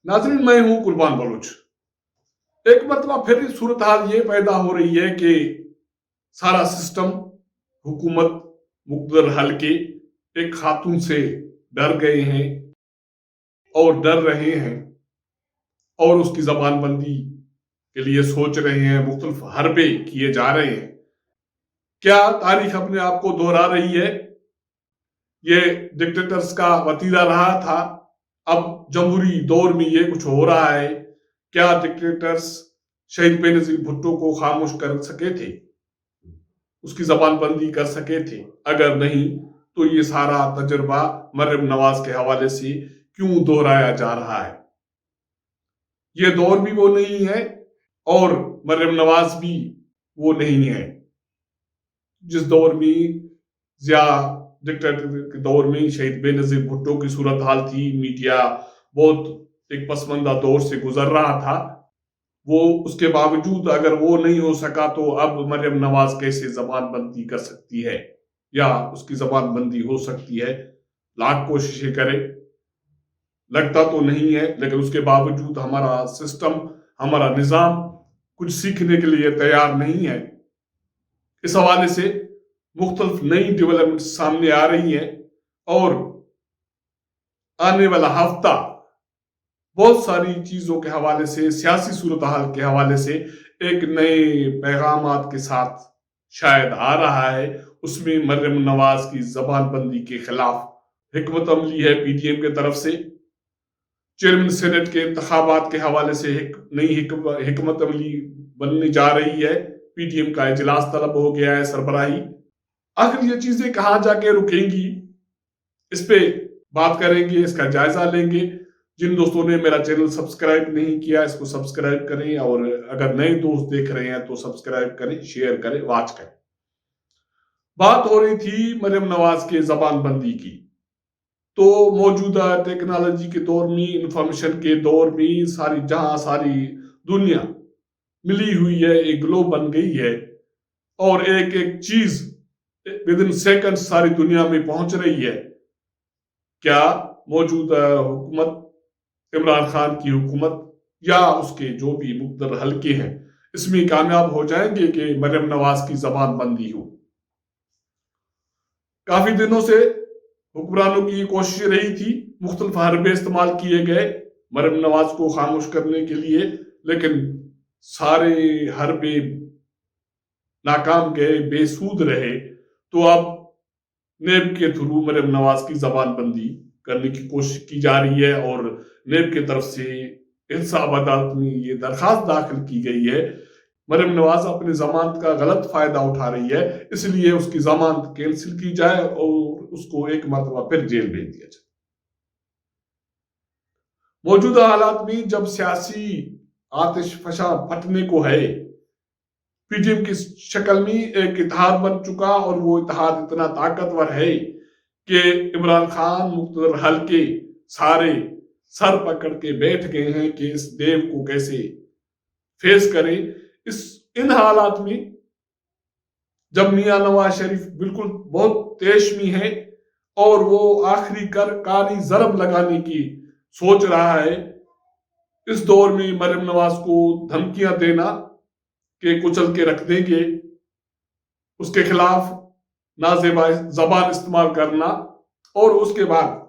नाज़रीन, मैं हूं कुर्बान बलूच। एक मरतबा फिर सूरत हाल ये पैदा हो रही है कि सारा सिस्टम, हुकूमत, मुक़्तदर हल्के एक खातून से डर गए हैं और डर रहे हैं और उसकी ज़बानबंदी के लिए सोच रहे हैं, मुख्तलिफ हरबे किए जा रहे हैं। क्या तारीख अपने आप को दोहरा रही है? ये डिक्टेटर्स का वतीरा रहा था, अब जमहूरी दौर में ये कुछ हो रहा है। क्या डिक्टेटर्स शहीद बेनज़ीर भुट्टो को खामोश कर सके थे, उसकी जबानबंदी कर सके थे? अगर नहीं तो ये सारा तजुर्बा मरियम नवाज के हवाले से क्यों दोहराया जा रहा है? ये दौर भी वो नहीं है और मरियम नवाज भी वो नहीं है जिस दौर में जिया डिक्टेटर के दौर में शहीद बेनज़ीर भुट्टो की सूरत हाल थी। मीडिया बहुत एक पसमंदा दौर से गुजर रहा था। वो उसके बावजूद अगर वो नहीं हो सका तो अब मरियम नवाज कैसे जबानबंदी कर सकती है या उसकी जबानबंदी हो सकती है? लाख कोशिशें करे, लगता तो नहीं है, लेकिन उसके बावजूद हमारा सिस्टम, हमारा निजाम कुछ सीखने के लिए तैयार नहीं है। इस हवाले से मुख्तलिफ नई डेवलपमेंट सामने आ रही है और आने वाला हफ्ता बहुत सारी चीजों के हवाले से, सियासी सूरत हाल के हवाले से एक नए पैगामात के साथ शायद आ रहा है। उसमें मरियम नवाज की जबानबंदी के खिलाफ हिकमत अमली है पीटीएम की तरफ से। चेयरमैन सेनेट के इंतखाबात के हवाले से एक नई हिकमत अमली बनने जा रही है। पीटीएम का इजलास तलब हो गया है सरबराही। आखिर ये चीजें कहां जाके रुकेंगी, इस पे बात करेंगे, इसका जायजा लेंगे। जिन दोस्तों ने मेरा चैनल सब्सक्राइब नहीं किया, इसको सब्सक्राइब करें और अगर नए दोस्त देख रहे हैं तो सब्सक्राइब करें, शेयर करें, वॉच करें। बात हो रही थी मरियम नवाज के जबानबंदी की। तो मौजूदा टेक्नोलॉजी के दौर में, इंफॉर्मेशन के दौर में सारी दुनिया मिली हुई है, एक ग्लोब बन गई है और एक एक चीज विद इन सेकंड सारी दुनिया में पहुंच रही है। क्या मौजूदा हुकूमत, इमरान खान की हुकूमत या उसके जो भी मुक़्तदर हल्के हैं, इसमें कामयाब हो जाएंगे कि मरियम नवाज की जबानबंदी हो? काफी दिनों से हुक्मरानों की कोशिश रही थी, मुख्तलिफ हरबे इस्तेमाल किए गए मरियम नवाज को खामोश करने के लिए, लेकिन सारे हरबे नाकाम गए, बेसूद रहे। तो अब नेब के थ्रू मरियम नवाज की जबानबंदी करने की कोशिश की जा रही है और नेब की तरफ से इंसाफ अदालत में ये दरखास्त दाखिल की गई है। मरियम नवाज अपनी जमानत का गलत फायदा उठा रही है, इसलिए उसकी जमानत कैंसिल की जाए और उसको एक मरतबा फिर जेल भेज दिया जाए। मौजूदा हालात में जब सियासी आतिश फशा फटने को है, पीटीएम की शक्ल में एक इत्तेहाद बन चुका और वो इत्तेहाद इतना ताकतवर है कि इमरान खान, मुक़्तदर हल्के सारे सर पकड़ के बैठ गए हैं कि इस देव को कैसे फेस करें। इन हालात में जब मियां नवाज शरीफ बिल्कुल बहुत तेश में है और वो आखिरी कारी जरब लगाने की सोच रहा है, इस दौर में मरियम नवाज को धमकियां देना कि कुचल के रख देंगे, उसके खिलाफ नाजेबा जबान इस्तेमाल करना और उसके बाद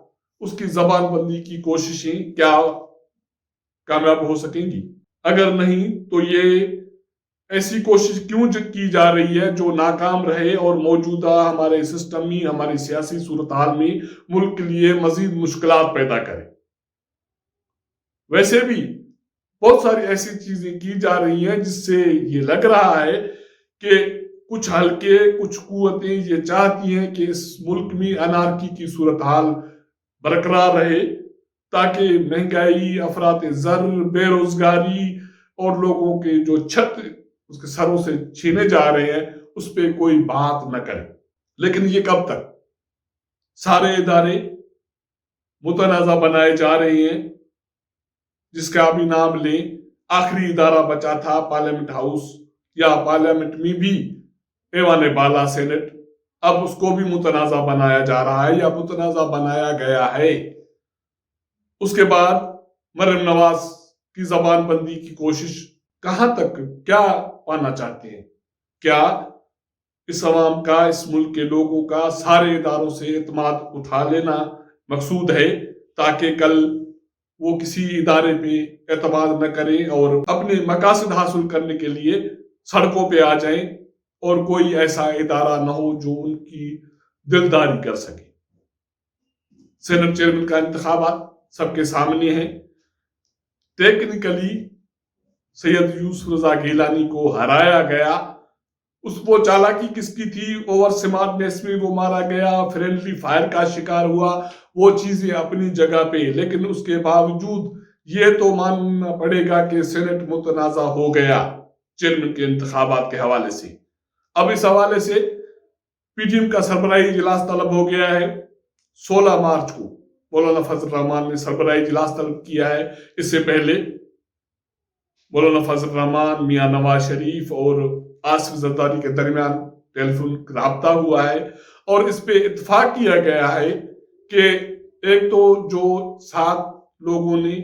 उसकी जबानबंदी की कोशिशें क्या कामयाब हो सकेंगी? अगर नहीं तो ये ऐसी कोशिश क्यों की जा रही है जो नाकाम रहे और मौजूदा हमारे सिस्टम में, हमारी सियासी सूरत हाल में मुल्क के लिए मजीद मुश्किलात पैदा करे? वैसे भी बहुत सारी ऐसी चीजें की जा रही हैं जिससे ये लग रहा है कि कुछ हल्के, कुछ कुव्वतें ये चाहती हैं कि इस मुल्क में अनार्की की सूरत हाल बरकरार रहे, ताकि महंगाई, अफरात ज़र, बेरोजगारी और लोगों के जो छत उसके सरों से छीने जा रहे हैं उस पर कोई बात न करे। लेकिन ये कब तक? सारे इदारे मुतनाज़ा बनाए जा रहे हैं, जिसका भी नाम लें। आखिरी इदारा बचा था पार्लियामेंट हाउस या पार्लियामेंट में भी ऐवान बाला सेनेट, अब उसको भी मुतनाज़ा बनाया जा रहा है या मुतनाज़ा बनाया गया है। उसके बाद مریم نواز کی زبان بندی کی کوشش کہاں تک کیا پانا چاہتے ہیں؟ کیا اس عوام کا، اس ملک کے لوگوں کا سارے اداروں سے اعتماد اٹھا لینا مقصود ہے تاکہ کل وہ کسی ادارے پہ اعتماد نہ کریں اور اپنے مقاصد حاصل کرنے کے لیے سڑکوں پہ آ جائیں اور کوئی ایسا ادارہ نہ ہو جو ان کی دلداری کر سکے؟ سینٹ چیئرمین کا انتخابات سب کے سامنے ہیں. ٹیکنیکلی سید یوسف رضا گیلانی کو ہرایا گیا. اس وہ چالاکی کس کی تھی؟ اوور سمارٹنیس میں وہ مارا گیا، فرینڈلی فائر کا شکار ہوا، وہ چیزیں اپنی جگہ پہ، لیکن اس کے باوجود یہ تو ماننا پڑے گا کہ سینٹ متنازع ہو گیا چیئرمین کے انتخابات کے حوالے سے. اب اس حوالے سے پی ٹی ایم کا سربراہی اجلاس طلب ہو گیا ہے. 16 مارچ کو مولانا فضل الرحمان نے سربراہی اجلاس طلب کیا ہے. اس سے پہلے مولانا فضل الرحمان، میاں نواز شریف اور آصف زرداری کے درمیان ٹیلی فون رابطہ ہوا ہے اور اس پہ اتفاق کیا گیا ہے کہ ایک تو جو 7 لوگوں نے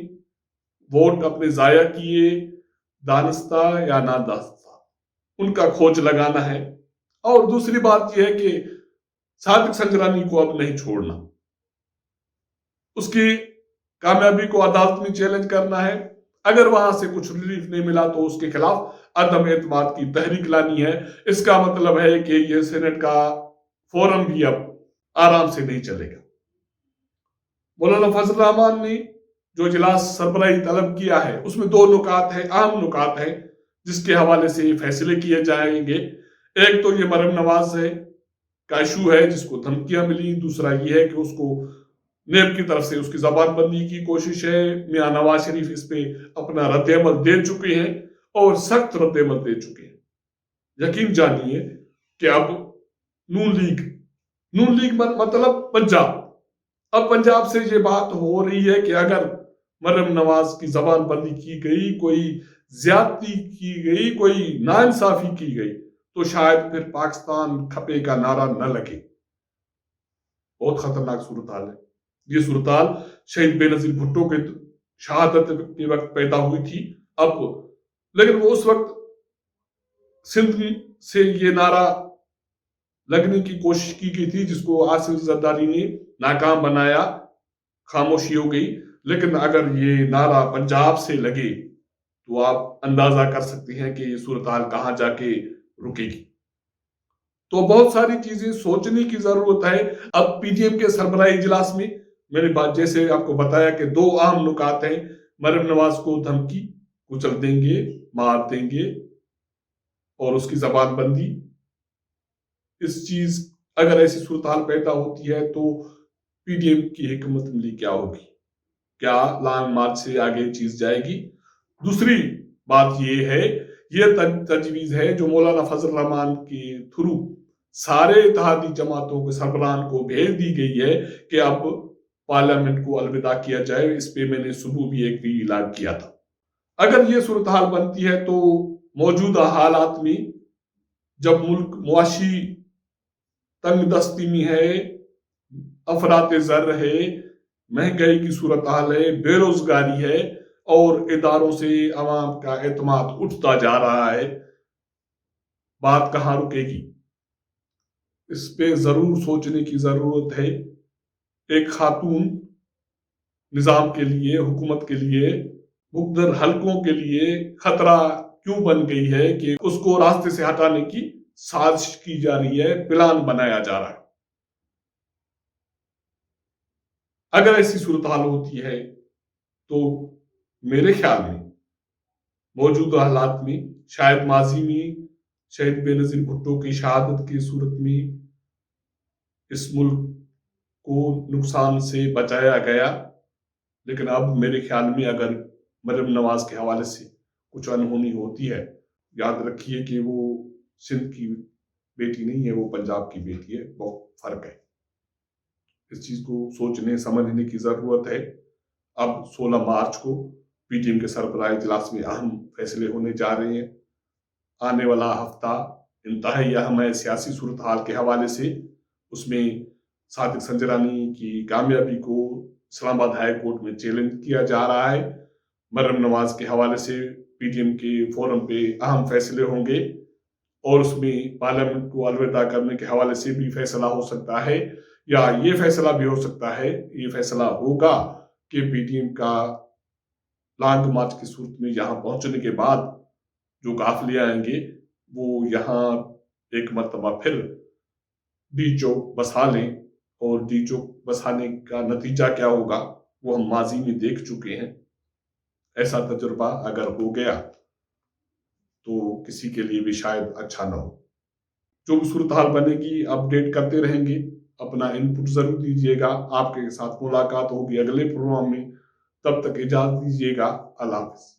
ووٹ اپنے ضائع کیے، دانستہ یا نادانستہ، ان کا کھوج لگانا ہے. اور دوسری بات یہ ہے کہ صادق سنجرانی کو اب نہیں چھوڑنا، اس کی کامیابی کو عدالت میں چیلنج کرنا ہے. اگر وہاں سے کچھ ریلیف نہیں ملا تو اس کے خلاف عدم اعتماد کی تحریک لانی ہے. اس کا مطلب ہے کہ یہ سینٹ کا فورم بھی اب آرام سے نہیں چلے گا. مولانا فضل الرحمان نے جو اجلاس سربراہی طلب کیا ہے اس میں 2 نکات ہیں، اہم نکات ہیں جس کے حوالے سے فیصلے کیے جائیں گے. ایک تو یہ مریم نواز کا ایشو ہے جس کو دھمکیاں ملی. دوسرا یہ ہے کہ اس کو نیب کی طرف سے اس کی زبان بندی کی کوشش ہے. میاں نواز شریف اس پہ اپنا رد عمل دے چکے ہیں اور سخت رد عمل دے چکے ہیں. یقین جانیے کہ اب نون لیگ مطلب پنجاب، اب پنجاب سے یہ بات ہو رہی ہے کہ اگر مریم نواز کی زبان بندی کی گئی، کوئی زیادتی کی گئی، کوئی ناانصافی کی گئی تو شاید پھر پاکستان کھپے کا نعرہ نہ لگے. بہت خطرناک صورتحال ہے. یہ صورتحال شہید بے نظیر بھٹو کے شہادت کے وقت پیدا ہوئی تھی. اب لیکن وہ اس وقت سندھ سے یہ نعرہ لگنے کی کوشش کی گئی تھی جس کو آصف زرداری نے ناکام بنایا، خاموشی ہو گئی. لیکن اگر یہ نعرہ پنجاب سے لگے تو آپ اندازہ کر سکتے ہیں کہ یہ صورتحال کہاں جا کے رکے گی. تو بہت ساری چیزیں سوچنے کی ضرورت ہے. اب پی ٹی ایم کے سربراہی اجلاس میں میں نے جیسے آپ کو بتایا کہ 2 اہم نکات ہیں. مریم نواز کو دھمکی، کچل دیں گے، مار دیں گے، اور اس کی زبان بندی. اس چیز اگر ایسی صورتحال پیدا ہوتی ہے تو پی ٹی ایم کی حکمت عملی کیا ہوگی؟ کیا لانگ مارچ سے آگے چیز جائے گی؟ دوسری بات یہ ہے، یہ تجویز ہے جو مولانا فضل الرحمان کے تھرو سارے اتحادی جماعتوں کے سربراہان کو بھیج دی گئی ہے کہ اب پارلیمنٹ کو الوداع کیا جائے. اس پہ میں نے صبح بھی ایک بھی اعلان کیا تھا. اگر یہ صورتحال بنتی ہے تو موجودہ حالات میں جب ملک معاشی تنگ دستی میں ہے، افراط زر ہے، مہنگائی کی صورتحال ہے، بے روزگاری ہے اور اداروں سے عوام کا اعتماد اٹھتا جا رہا ہے، بات کہاں رکے گی؟ اس پہ ضرور سوچنے کی ضرورت ہے. ایک خاتون نظام کے لیے، حکومت کے لیے، مقتدر حلقوں کے لیے خطرہ کیوں بن گئی ہے کہ اس کو راستے سے ہٹانے کی سازش کی جا رہی ہے، پلان بنایا جا رہا ہے. اگر ایسی صورتحال ہوتی ہے تو میرے خیال میں موجودہ حالات میں شاید ماضی میں شہید بے نظیر بھٹو کی شہادت کی صورت میں اس ملک کو نقصان سے بچایا گیا، لیکن اب میرے خیال میں اگر مریم نواز کے حوالے سے کچھ انہونی ہوتی ہے، یاد رکھیے کہ وہ سندھ کی بیٹی نہیں ہے، وہ پنجاب کی بیٹی ہے. بہت فرق ہے. اس چیز کو سوچنے سمجھنے کی ضرورت ہے. اب 16 مارچ کو پی ٹی ایم کے سربراہی اجلاس میں اہم فیصلے ہونے جا رہے ہیں. آنے والا ہفتہ انتہائی اہم ہے سیاسی صورتحال کے حوالے سے. اس میں صادق سنجرانی کی کامیابی کو इस्लामाबाद हाई कोर्ट में चैलेंज किया जा रहा है। मरहम नवाज के हवाले से पीडीएम के फोरम पे अहम फैसले होंगे और उसमें पार्लियामेंट को अलविदा करने के हवाले से भी फैसला हो सकता है, या ये फैसला भी हो सकता है, ये फैसला होगा कि पीडीएम का लॉन्ग मार्च की सूरत में यहाँ पहुंचने के बाद जो काफिले आएंगे वो यहाँ एक मर्तबा फिर डी चौक बसा लें, और डी चौक बसाने का नतीजा क्या होगा वो हम माजी में देख चुके हैं। ऐसा तजुर्बा अगर हो गया तो किसी के लिए भी शायद अच्छा ना हो। जो भी सूरत हाल बनेगी अपडेट करते रहेंगे, अपना इनपुट जरूर दीजिएगा। आपके साथ मुलाकात होगी अगले प्रोग्राम में, तब तक इजाजत दीजिएगा। अल्लाह हाफिज।